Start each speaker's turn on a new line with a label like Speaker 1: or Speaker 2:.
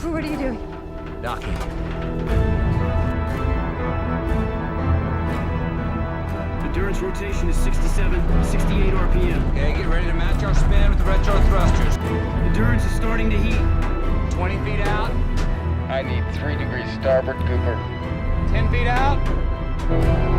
Speaker 1: Cooper, what are you doing?
Speaker 2: Docking.
Speaker 3: Endurance rotation is 67, 68 RPM.
Speaker 2: Okay, get ready to match our spin with the retro thrusters.
Speaker 3: Endurance is starting to heat.
Speaker 2: 20 feet out.
Speaker 4: I need 3 degrees starboard, Cooper.
Speaker 2: 10 feet out.